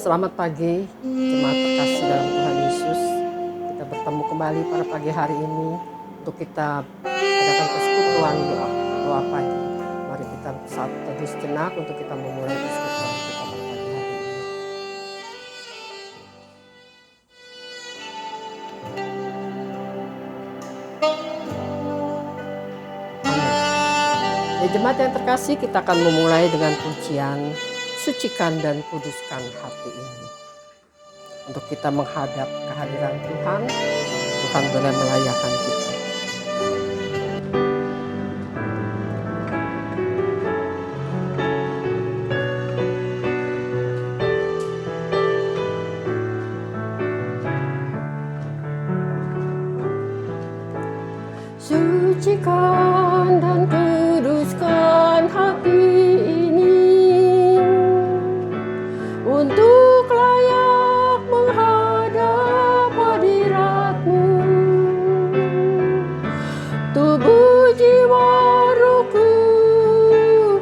Selamat pagi, jemaat terkasih dalam Tuhan Yesus. Kita bertemu kembali pada pagi hari ini untuk kita adakan persekutuan doa pagi. Mari kita saat teduh sejenak untuk kita memulai persekutuan kita pada pagi hari ini. Amin. Ya, jemaat yang terkasih, kita akan memulai dengan pujian Sucikan dan Kuduskan Hati ini. Untuk kita menghadap kehadiran Tuhan, Tuhan boleh melayakan kita. Sucikan dan kuduskan hati ini untuk layak menghadap hadirat-Mu. Tubuh jiwa rohku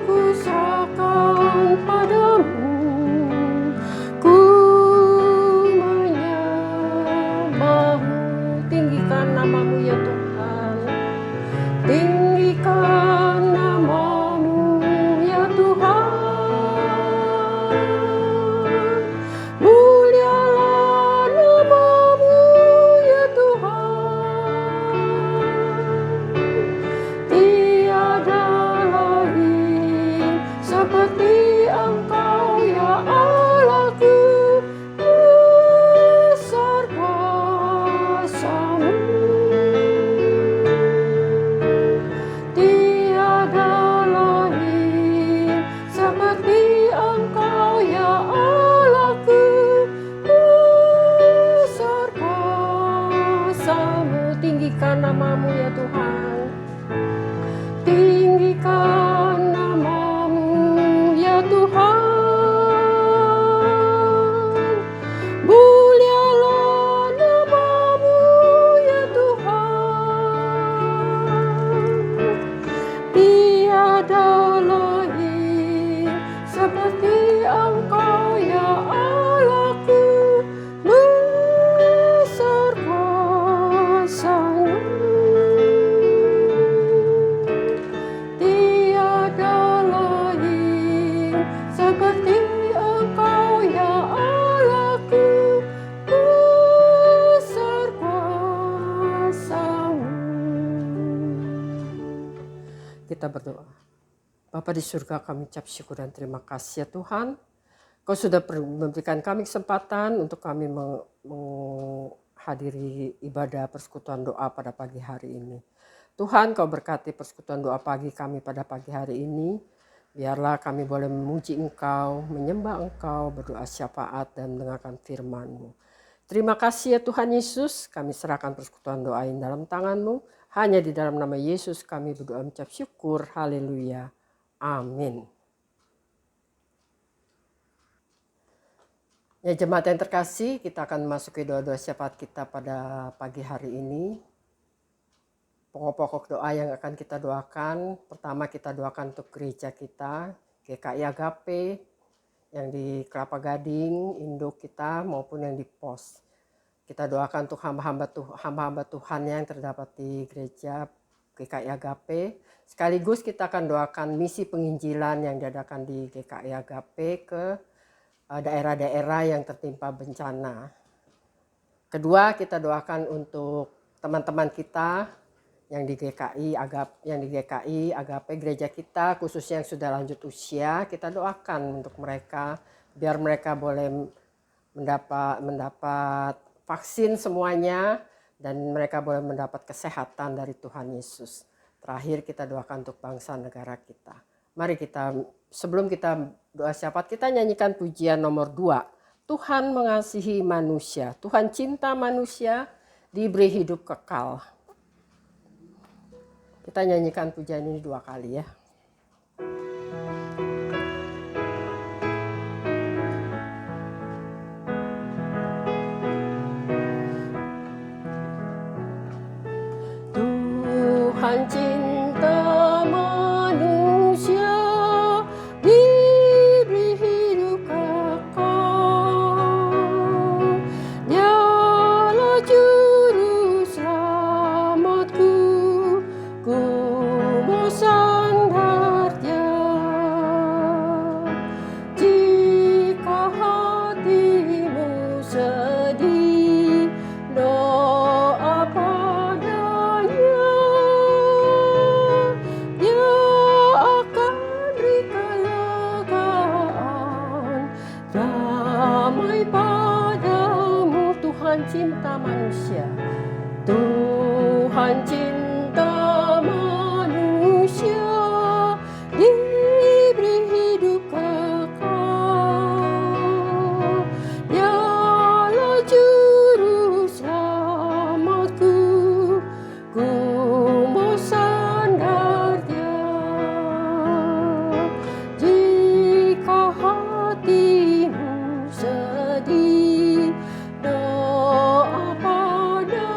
kuserahkan padamu. Ku menyembah-Mu. Tinggikan nama-Mu ya Tuhan. Tinggikan nama-Mu ya Tuhan. Mulialah nama-Mu ya Tuhan. Tiada lain seperti Engkau ya Allahku. Besar kuasa-Mu. Tiada lain seperti Engkau ya Allahku. Besar kuasa-Mu. Tinggikan nama-Mu ya Tuhan. Tinggikan nama-Mu ya Tuhan. Mulialah nama-Mu ya Tuhan. Tiada lain seperti Engkau ya Allahku. Besar kuasa-Mu. Tiada lain seperti Engkau ya Allahku. Besar kuasa-Mu. Kita berdoa. Bapa di surga, kami ucap syukur dan terima kasih ya Tuhan. Kau sudah memberikan kami kesempatan untuk kami menghadiri ibadah persekutuan doa pada pagi hari ini. Tuhan, Kau berkati persekutuan doa pagi kami pada pagi hari ini. Biarlah kami boleh memuji Engkau, menyembah Engkau, berdoa syafaat dan mendengarkan firman-Mu. Terima kasih ya Tuhan Yesus, kami serahkan persekutuan doa ini dalam tangan-Mu. Hanya di dalam nama Yesus kami berdoa mengucap syukur. Haleluya. Amin. Ya jemaat yang terkasih, kita akan memasuki doa-doa syafaat kita pada pagi hari ini. Pokok-pokok doa yang akan kita doakan. Pertama kita doakan untuk gereja kita, GKI Agape, yang di Kelapa Gading, induk kita maupun yang di pos. Kita doakan untuk hamba-hamba Tuhan yang terdapat di gereja GKI Agape. Sekaligus kita akan doakan misi penginjilan yang diadakan di GKI Agape ke daerah-daerah yang tertimpa bencana. Kedua, kita doakan untuk teman-teman kita yang di GKI Agape gereja kita, khususnya yang sudah lanjut usia. Kita doakan untuk mereka biar mereka boleh mendapat vaksin semuanya dan mereka boleh mendapat kesehatan dari Tuhan Yesus. Terakhir kita doakan untuk bangsa negara kita. Mari kita, sebelum kita doa syafaat, kita nyanyikan pujian nomor 2. Tuhan mengasihi manusia, Tuhan cinta manusia, diberi hidup kekal. Kita nyanyikan pujian ini 2 kali ya. Tuhan cinta manusia, diberi hidup kekal. Tuhan cinta manusia, diberi hidup kekal. Dialah juru selamatku, ku mau sandar Dia. Jika hatimu sedih, doa padanya,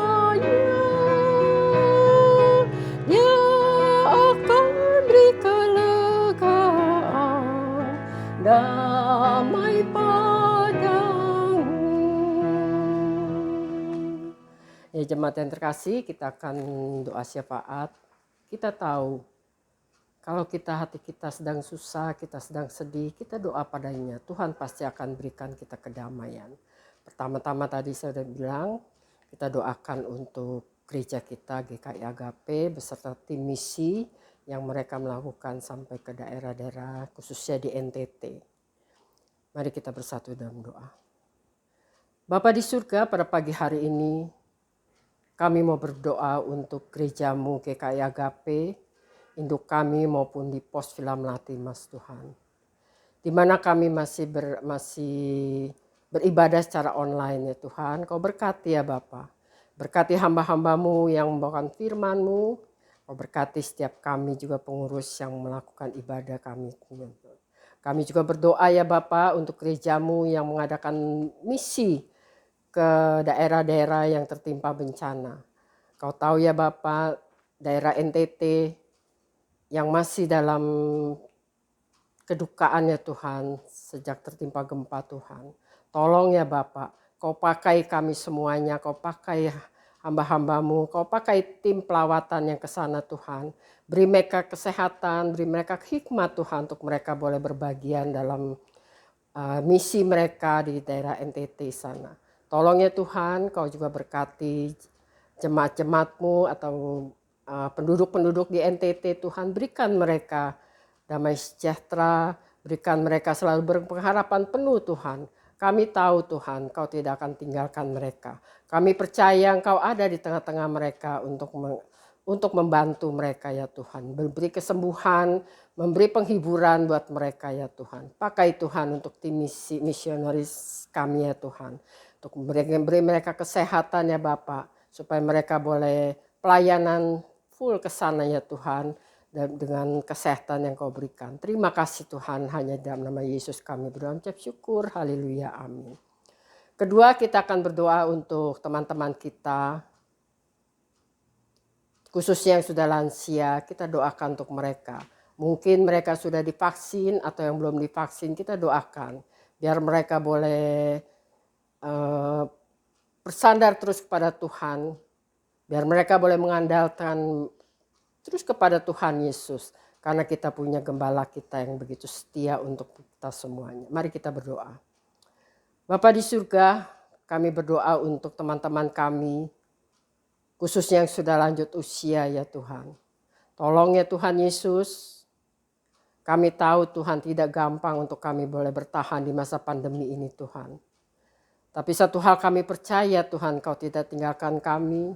Dia akan beri kelegaan, damai padamu. Ya jemaat yang terkasih, kita akan doa syafaat. Kita tahu kalau hati kita sedang susah, kita sedang sedih, kita doa padanya, Tuhan pasti akan berikan kita kedamaian. Pertama-tama tadi saya sudah bilang, kita doakan untuk gereja kita GKI Agape beserta tim misi yang mereka melakukan sampai ke daerah-daerah khususnya di NTT. Mari kita bersatu dalam doa. Bapa di surga, pada pagi hari ini kami mau berdoa untuk gerejamu GKI Agape, induk kami maupun di pos Film Mas Tuhan, di mana kami masih beribadah secara online ya Tuhan. Kau berkati ya Bapa, berkati hamba-hambamu yang membawakan firman-Mu. Kau berkati setiap kami juga pengurus yang melakukan ibadah kami. Kami juga berdoa ya Bapa untuk gerejamu yang mengadakan misi ke daerah-daerah yang tertimpa bencana. Kau tahu ya Bapa, daerah NTT yang masih dalam kedukaan ya Tuhan sejak tertimpa gempa Tuhan. Tolong ya Bapak, Kau pakai kami semuanya, Kau pakai hamba-hambamu, Kau pakai tim pelawatan yang ke sana Tuhan. Beri mereka kesehatan, beri mereka hikmat Tuhan untuk mereka boleh berbagian dalam misi mereka di daerah NTT sana. Tolong ya Tuhan, Kau juga berkati jemaat-jemaat-Mu atau penduduk-penduduk di NTT Tuhan, berikan mereka damai sejahtera, berikan mereka selalu berpengharapan penuh Tuhan. Kami tahu Tuhan, Kau tidak akan tinggalkan mereka. Kami percaya Engkau ada di tengah-tengah mereka untuk membantu mereka ya Tuhan. Memberi kesembuhan, memberi penghiburan buat mereka ya Tuhan. Pakai Tuhan untuk tim misionaris kami ya Tuhan. Untuk beri mereka kesehatan ya Bapak, supaya mereka boleh pelayanan full ke sana ya Tuhan, dan dengan kesehatan yang Kau berikan. Terima kasih Tuhan, hanya dalam nama Yesus kami berdoa ucap syukur, haleluya, amin. Kedua, kita akan berdoa untuk teman-teman kita, khususnya yang sudah lansia. Kita doakan untuk mereka. Mungkin mereka sudah divaksin atau yang belum divaksin, kita doakan biar mereka boleh bersandar terus kepada Tuhan, biar mereka boleh mengandalkan terus kepada Tuhan Yesus, karena kita punya gembala kita yang begitu setia untuk kita semuanya. Mari kita berdoa. Bapa di surga, kami berdoa untuk teman-teman kami, khususnya yang sudah lanjut usia ya Tuhan. Tolong ya Tuhan Yesus, kami tahu Tuhan tidak gampang untuk kami boleh bertahan di masa pandemi ini Tuhan. Tapi satu hal kami percaya Tuhan, Kau tidak tinggalkan kami.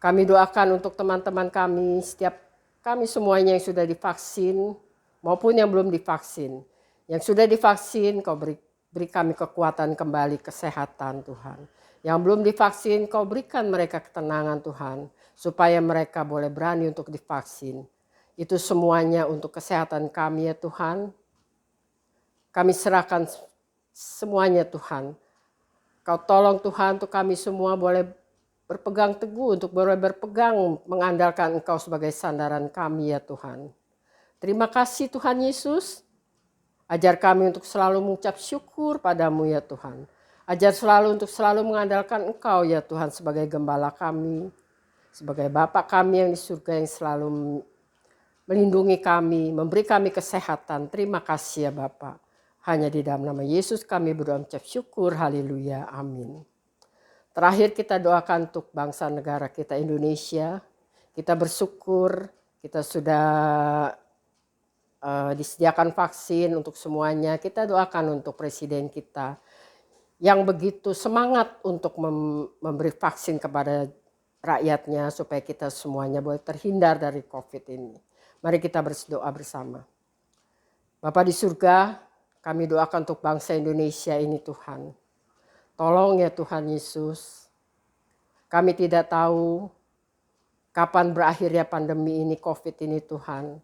Kami doakan untuk teman-teman kami, setiap kami semuanya yang sudah divaksin maupun yang belum divaksin. Yang sudah divaksin, Kau beri kami kekuatan kembali, kesehatan Tuhan. Yang belum divaksin, Kau berikan mereka ketenangan Tuhan, supaya mereka boleh berani untuk divaksin. Itu semuanya untuk kesehatan kami ya Tuhan. Kami serahkan semuanya Tuhan. Kau tolong Tuhan untuk kami semua boleh berpegang teguh, untuk boleh berpegang mengandalkan Engkau sebagai sandaran kami ya Tuhan. Terima kasih Tuhan Yesus. Ajar kami untuk selalu mengucap syukur padamu ya Tuhan. Ajar untuk selalu mengandalkan Engkau ya Tuhan sebagai gembala kami, sebagai Bapa kami yang di surga yang selalu melindungi kami, memberi kami kesehatan. Terima kasih ya Bapa. Hanya di dalam nama Yesus kami berdoa mengucap syukur. Haleluya. Amin. Terakhir kita doakan untuk bangsa negara kita Indonesia. Kita bersyukur kita sudah disediakan vaksin untuk semuanya. Kita doakan untuk presiden kita yang begitu semangat untuk memberi vaksin kepada rakyatnya supaya kita semuanya boleh terhindar dari COVID ini. Mari kita berdoa bersama. Bapa di surga, kami doakan untuk bangsa Indonesia ini Tuhan. Tolong ya Tuhan Yesus, kami tidak tahu kapan berakhirnya pandemi ini, COVID ini Tuhan.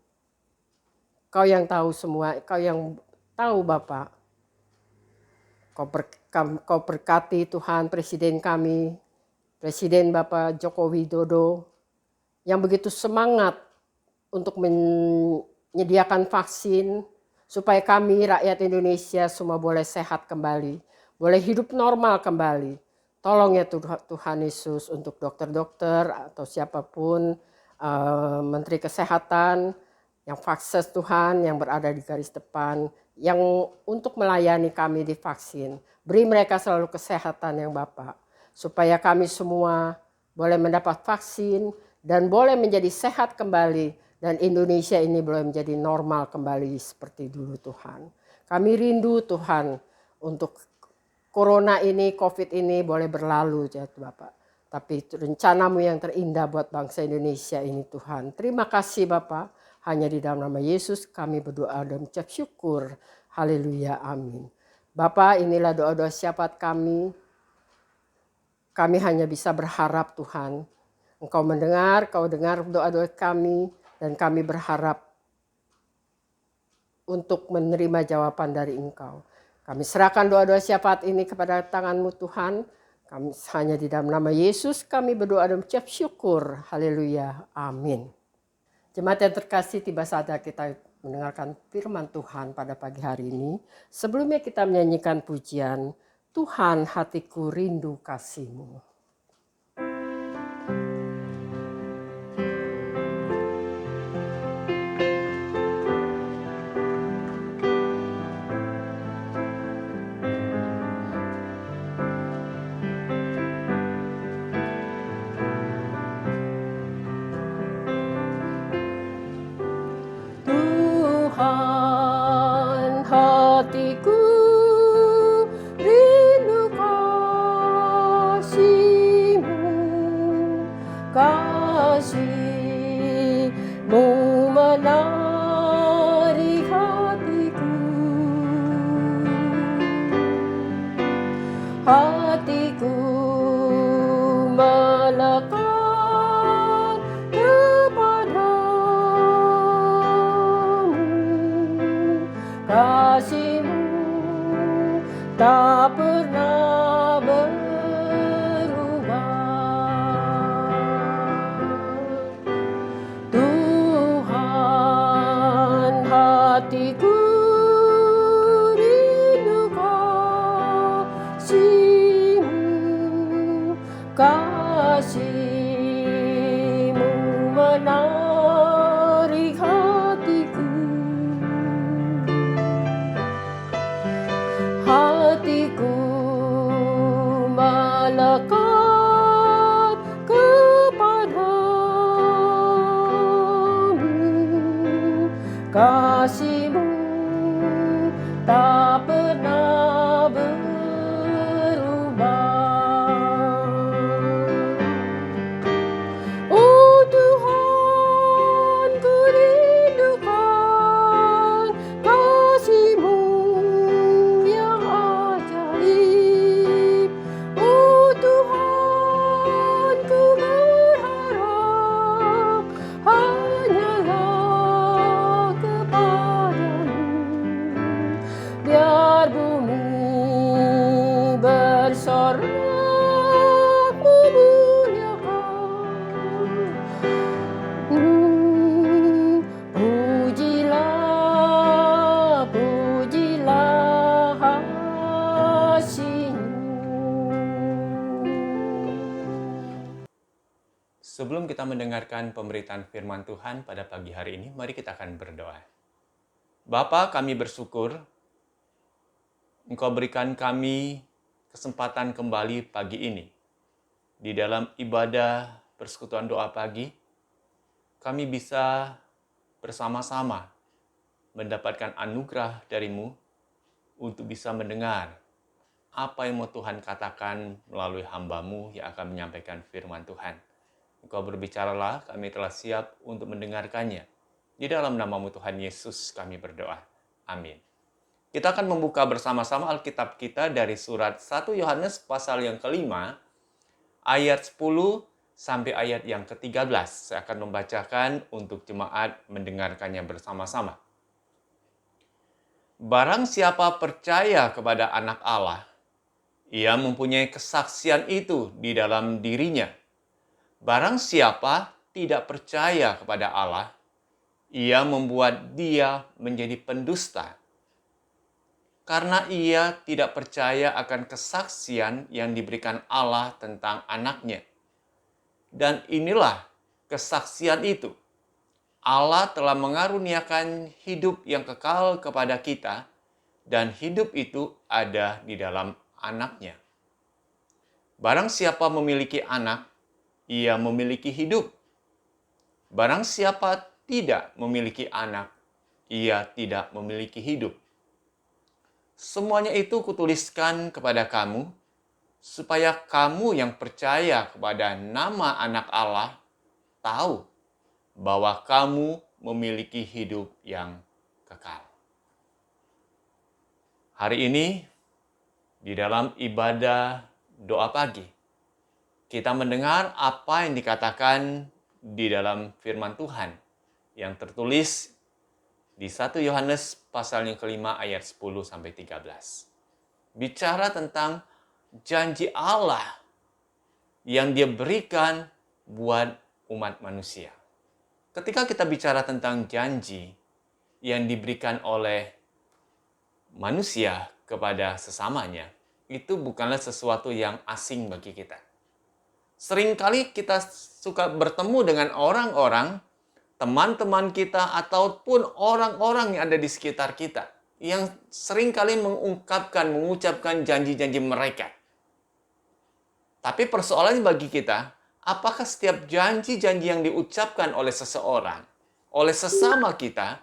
Kau yang tahu semua, Kau yang tahu Bapak. Kau berkati Tuhan Presiden kami, Presiden Bapak Joko Widodo, yang begitu semangat untuk menyediakan vaksin, supaya kami rakyat Indonesia semua boleh sehat kembali, boleh hidup normal kembali. Tolong ya Tuhan Yesus untuk dokter-dokter atau siapapun, Menteri Kesehatan, yang vaksin Tuhan yang berada di garis depan, yang untuk melayani kami di vaksin. Beri mereka selalu kesehatan yang Bapak, supaya kami semua boleh mendapat vaksin dan boleh menjadi sehat kembali, dan Indonesia ini boleh menjadi normal kembali seperti dulu Tuhan. Kami rindu Tuhan untuk Corona ini, COVID ini boleh berlalu ya Bapak. Tapi rencanamu yang terindah buat bangsa Indonesia ini Tuhan. Terima kasih Bapak. Hanya di dalam nama Yesus kami berdoa dan mengucap syukur. Haleluya, amin. Bapak, inilah doa-doa syafaat kami. Kami hanya bisa berharap Tuhan. Engkau mendengar, Kau dengar doa-doa kami. Dan kami berharap untuk menerima jawaban dari Engkau. Kami serahkan doa-doa syafaat ini kepada tangan-Mu Tuhan. Kami hanya di dalam nama Yesus kami berdoa dan mengucap syukur. Haleluya, amin. Jemaat yang terkasih, tiba saatnya kita mendengarkan firman Tuhan pada pagi hari ini. Sebelumnya kita menyanyikan pujian, Tuhan hatiku rindu kasih-Mu. Tuhan hatiku rindu kasih-Mu, kasih-Mu menarik hatiku, hatiku melekat kepadamu, kasih-Mu tak pernah berubah. Tuhan hatiku rindu kasih-Mu, kasih-Mu menarik hatiku, hatiku melekat kepadamu, kasih-Mu tak pernah berubah. Oh Tuhan, ku rindukan kasih-Mu yang ajaib. Oh Tuhan, ku berharap hanyalah kepadamu. Biar bumi bersorak memuliakan, pujilah, pujilah kasih-Mu. Sebelum kita mendengarkan pemberitaan firman Tuhan pada pagi hari ini, mari kita akan berdoa. Bapa, kami bersyukur Engkau berikan kami kesempatan kembali pagi ini. Di dalam ibadah persekutuan doa pagi, kami bisa bersama-sama mendapatkan anugerah dari-Mu untuk bisa mendengar apa yang mau Tuhan katakan melalui hamba-Mu yang akan menyampaikan firman Tuhan. Engkau berbicaralah, kami telah siap untuk mendengarkannya. Di dalam nama-Mu Tuhan Yesus kami berdoa. Amin. Kita akan membuka bersama-sama Alkitab kita dari surat 1 Yohanes pasal yang kelima, ayat 10 sampai ayat yang ke-13. Saya akan membacakan untuk jemaat mendengarkannya bersama-sama. Barang siapa percaya kepada Anak Allah, ia mempunyai kesaksian itu di dalam dirinya. Barang siapa tidak percaya kepada Allah, ia membuat dia menjadi pendusta. Karena ia tidak percaya akan kesaksian yang diberikan Allah tentang anaknya. Dan inilah kesaksian itu. Allah telah mengaruniakan hidup yang kekal kepada kita, dan hidup itu ada di dalam anaknya. Barang siapa memiliki anak, ia memiliki hidup. Barang siapa tidak memiliki anak, ia tidak memiliki hidup. Semuanya itu kutuliskan kepada kamu, supaya kamu yang percaya kepada nama Anak Allah tahu bahwa kamu memiliki hidup yang kekal. Hari ini, di dalam ibadah doa pagi, kita mendengar apa yang dikatakan di dalam firman Tuhan yang tertulis di 1 Yohanes pasal yang kelima ayat 10 sampai 13. Bicara tentang janji Allah yang Dia berikan buat umat manusia. Ketika kita bicara tentang janji yang diberikan oleh manusia kepada sesamanya, itu bukanlah sesuatu yang asing bagi kita. Seringkali kita suka bertemu dengan orang-orang, teman-teman kita, ataupun orang-orang yang ada di sekitar kita, yang seringkali mengucapkan janji-janji mereka. Tapi persoalannya bagi kita, apakah setiap janji-janji yang diucapkan oleh seseorang, oleh sesama kita,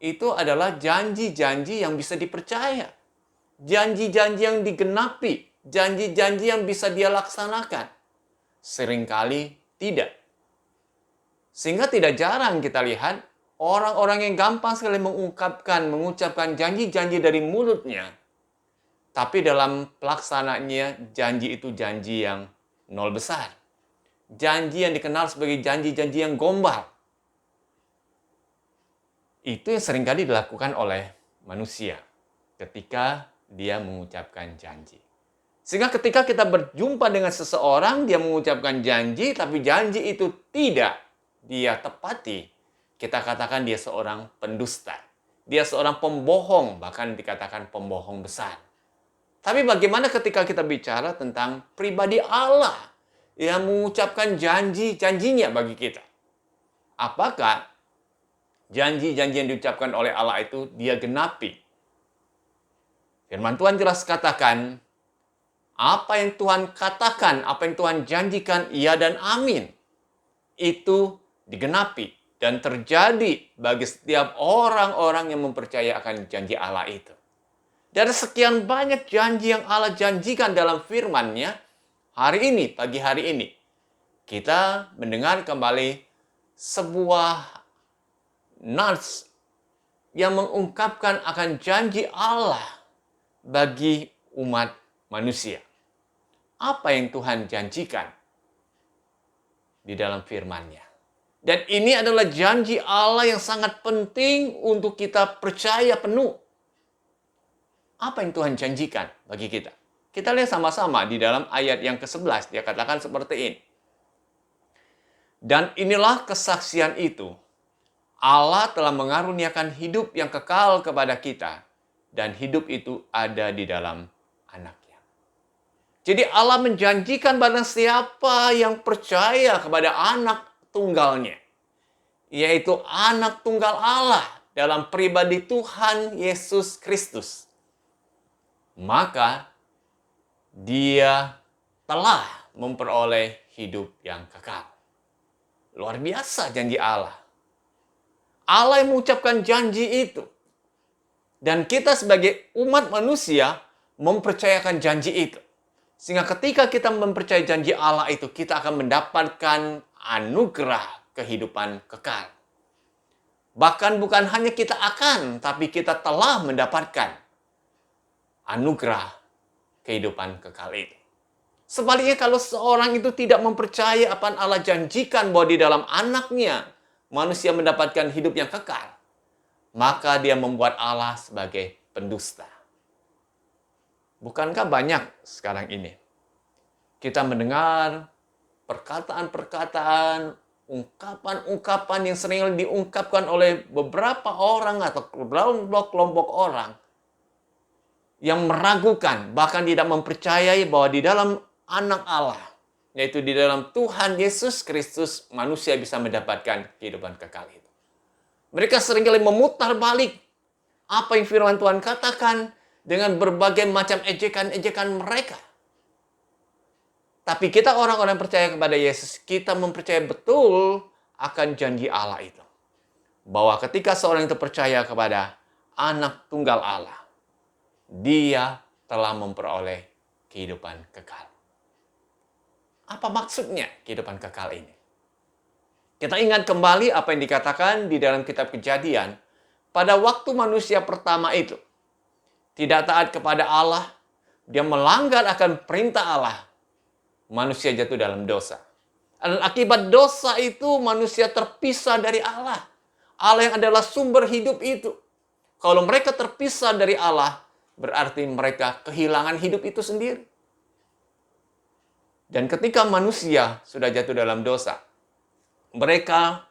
itu adalah janji-janji yang bisa dipercaya? Janji-janji yang digenapi, janji-janji yang bisa dia laksanakan? Seringkali tidak. Sehingga tidak jarang kita lihat orang-orang yang gampang sekali mengucapkan janji-janji dari mulutnya, tapi dalam pelaksanaannya janji itu janji yang nol besar. Janji yang dikenal sebagai janji-janji yang gombal. Itu yang seringkali dilakukan oleh manusia ketika dia mengucapkan janji. Sehingga ketika kita berjumpa dengan seseorang, dia mengucapkan janji, tapi janji itu tidak dia tepati, kita katakan dia seorang pendusta. Dia seorang pembohong, bahkan dikatakan pembohong besar. Tapi bagaimana ketika kita bicara tentang pribadi Allah yang mengucapkan janji-janjinya bagi kita? Apakah janji-janji yang diucapkan oleh Allah itu dia genapi? Firman Tuhan jelas katakan, apa yang Tuhan katakan, apa yang Tuhan janjikan, iya dan amin. Itu digenapi dan terjadi bagi setiap orang-orang yang mempercayai akan janji Allah itu. Dari sekian banyak janji yang Allah janjikan dalam firman-Nya, hari ini, pagi hari ini, kita mendengar kembali sebuah nas yang mengungkapkan akan janji Allah bagi umat manusia. Apa yang Tuhan janjikan di dalam firman-Nya. Dan ini adalah janji Allah yang sangat penting untuk kita percaya penuh. Apa yang Tuhan janjikan bagi kita? Kita lihat sama-sama di dalam ayat yang ke-11. Dia katakan seperti ini. Dan inilah kesaksian itu. Allah telah mengaruniakan hidup yang kekal kepada kita. Dan hidup itu ada di dalam Anak. Jadi Allah menjanjikan barang siapa yang percaya kepada Anak tunggalnya, yaitu Anak tunggal Allah dalam pribadi Tuhan Yesus Kristus, maka dia telah memperoleh hidup yang kekal. Luar biasa janji Allah. Allah yang mengucapkan janji itu. Dan kita sebagai umat manusia mempercayakan janji itu. Sehingga ketika kita mempercayai janji Allah itu, kita akan mendapatkan anugerah kehidupan kekal. Bahkan bukan hanya kita akan, tapi kita telah mendapatkan anugerah kehidupan kekal itu. Sebaliknya kalau seorang itu tidak mempercayai apa yang Allah janjikan bahwa di dalam anaknya manusia mendapatkan hidup yang kekal, maka dia membuat Allah sebagai pendusta. Bukankah banyak sekarang ini kita mendengar perkataan-perkataan, ungkapan-ungkapan yang sering diungkapkan oleh beberapa orang atau kelompok-kelompok orang yang meragukan, bahkan tidak mempercayai bahwa di dalam anak Allah, yaitu di dalam Tuhan Yesus Kristus, manusia bisa mendapatkan kehidupan kekal itu. Mereka seringkali memutar balik apa yang firman Tuhan katakan dengan berbagai macam ejekan-ejekan mereka. Tapi kita orang-orang yang percaya kepada Yesus, kita mempercayai betul akan janji Allah itu. Bahwa ketika seorang itu percaya kepada anak tunggal Allah, dia telah memperoleh kehidupan kekal. Apa maksudnya kehidupan kekal ini? Kita ingat kembali apa yang dikatakan di dalam kitab Kejadian. Pada waktu manusia pertama itu tidak taat kepada Allah, dia melanggar akan perintah Allah, manusia jatuh dalam dosa. Dan akibat dosa itu manusia terpisah dari Allah. Allah yang adalah sumber hidup itu. Kalau mereka terpisah dari Allah, berarti mereka kehilangan hidup itu sendiri. Dan ketika manusia sudah jatuh dalam dosa, mereka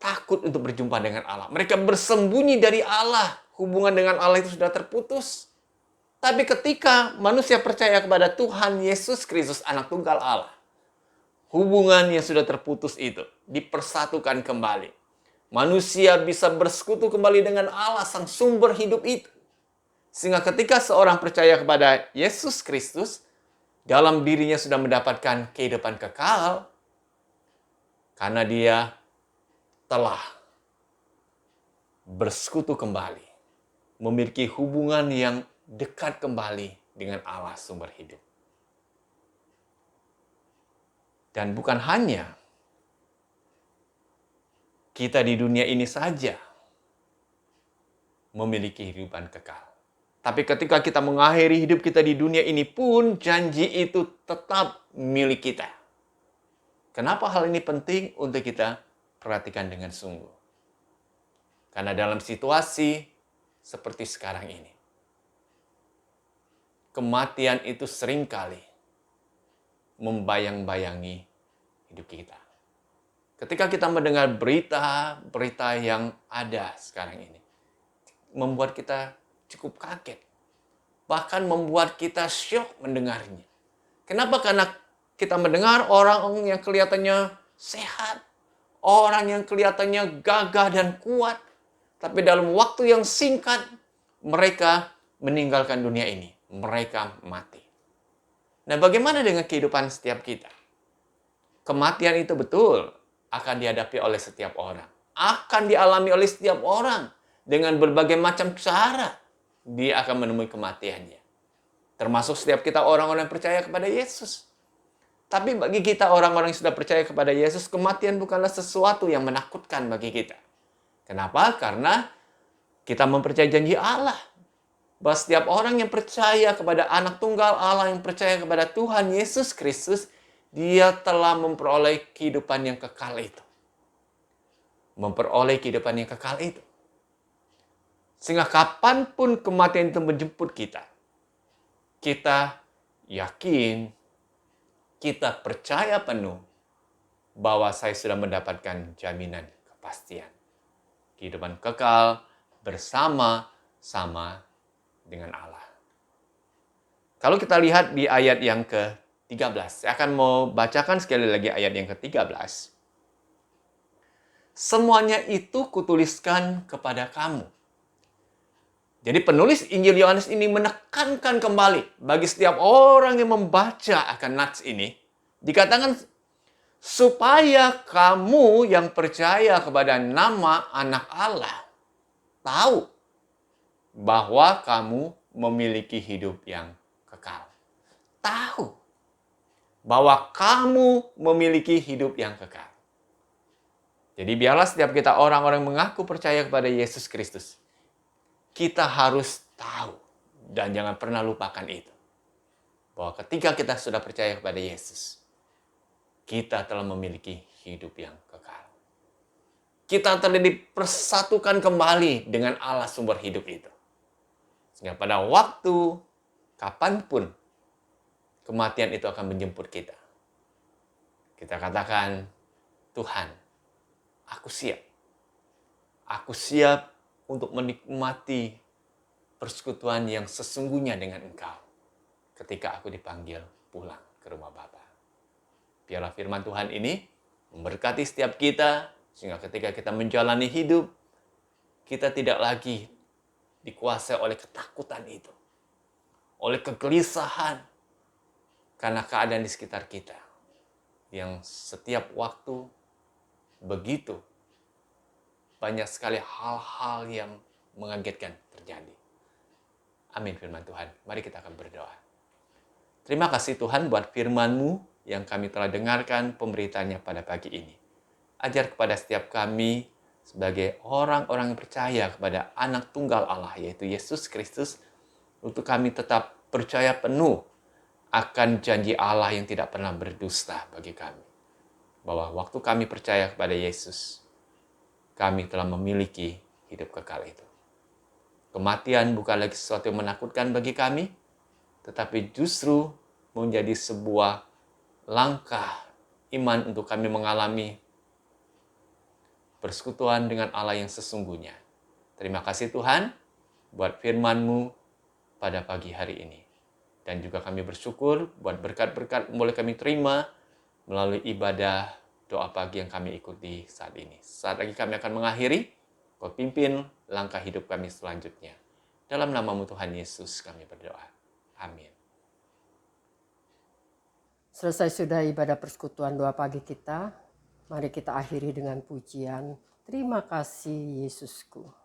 takut untuk berjumpa dengan Allah. Mereka bersembunyi dari Allah. Hubungan dengan Allah itu sudah terputus. Tapi ketika manusia percaya kepada Tuhan Yesus Kristus, anak tunggal Allah, hubungan yang sudah terputus itu dipersatukan kembali. Manusia bisa bersekutu kembali dengan Allah, sang sumber hidup itu. Sehingga ketika seorang percaya kepada Yesus Kristus, dalam dirinya sudah mendapatkan kehidupan kekal, karena dia telah bersekutu kembali, memiliki hubungan yang dekat kembali dengan Allah sumber hidup. Dan bukan hanya kita di dunia ini saja memiliki kehidupan kekal. Tapi ketika kita mengakhiri hidup kita di dunia ini pun, janji itu tetap milik kita. Kenapa hal ini penting untuk kita perhatikan dengan sungguh? Karena dalam situasi seperti sekarang ini, kematian itu seringkali membayang-bayangi hidup kita. Ketika kita mendengar berita-berita yang ada sekarang ini, membuat kita cukup kaget. Bahkan membuat kita syok mendengarnya. Kenapa? Karena kita mendengar orang yang kelihatannya sehat, orang yang kelihatannya gagah dan kuat, tapi dalam waktu yang singkat, mereka meninggalkan dunia ini. Mereka mati. Nah, bagaimana dengan kehidupan setiap kita? Kematian itu betul akan dihadapi oleh setiap orang. Akan dialami oleh setiap orang. Dengan berbagai macam cara, dia akan menemui kematiannya. Termasuk setiap kita orang-orang yang percaya kepada Yesus. Tapi bagi kita orang-orang yang sudah percaya kepada Yesus, kematian bukanlah sesuatu yang menakutkan bagi kita. Kenapa? Karena kita mempercayai janji Allah. Bahwa setiap orang yang percaya kepada anak tunggal Allah, yang percaya kepada Tuhan Yesus Kristus, dia telah memperoleh kehidupan yang kekal itu. Memperoleh kehidupan yang kekal itu. Sehingga kapanpun kematian itu menjemput kita, kita yakin, kita percaya penuh bahwa saya sudah mendapatkan jaminan kepastian. Kehidupan kekal bersama-sama dengan Allah. Kalau kita lihat di ayat yang ke-13, saya akan mau bacakan sekali lagi ayat yang ke-13. Semuanya itu kutuliskan kepada kamu. Jadi penulis Injil Yohanes ini menekankan kembali bagi setiap orang yang membaca akan nats ini, dikatakan supaya kamu yang percaya kepada nama anak Allah tahu bahwa kamu memiliki hidup yang kekal. Tahu. bahwa kamu memiliki hidup yang kekal. Jadi biarlah setiap kita orang-orang mengaku percaya kepada Yesus Kristus, kita harus tahu dan jangan pernah lupakan itu. Bahwa ketika kita sudah percaya kepada Yesus, kita telah memiliki hidup yang kekal. Kita telah dipersatukan kembali dengan Allah sumber hidup itu. Sehingga pada waktu, kapanpun, kematian itu akan menjemput kita. Kita katakan, Tuhan, aku siap. Aku siap untuk menikmati persekutuan yang sesungguhnya dengan Engkau ketika aku dipanggil pulang ke rumah Bapa. Biarlah firman Tuhan ini memberkati setiap kita, sehingga ketika kita menjalani hidup, kita tidak lagi dikuasai oleh ketakutan itu, oleh kegelisahan, karena keadaan di sekitar kita yang setiap waktu begitu banyak sekali hal-hal yang mengagetkan terjadi. Amin firman Tuhan. Mari kita akan berdoa. Terima kasih Tuhan buat firman-Mu yang kami telah dengarkan pemberitaannya pada pagi ini. Ajar kepada setiap kami sebagai orang-orang yang percaya kepada anak tunggal Allah, yaitu Yesus Kristus, untuk kami tetap percaya penuh akan janji Allah yang tidak pernah berdusta bagi kami. Bahwa waktu kami percaya kepada Yesus, kami telah memiliki hidup kekal itu. Kematian bukan lagi sesuatu yang menakutkan bagi kami, tetapi justru menjadi sebuah langkah iman untuk kami mengalami persekutuan dengan Allah yang sesungguhnya. Terima kasih Tuhan buat firman-Mu pada pagi hari ini. Dan juga kami bersyukur buat berkat-berkat yang boleh kami terima melalui ibadah doa pagi yang kami ikuti saat ini. Saat lagi kami akan mengakhiri, Kau pimpin langkah hidup kami selanjutnya. Dalam nama-Mu Tuhan Yesus kami berdoa. Amin. Selesai sudah ibadah persekutuan doa pagi kita, mari kita akhiri dengan pujian. Terima kasih Yesusku.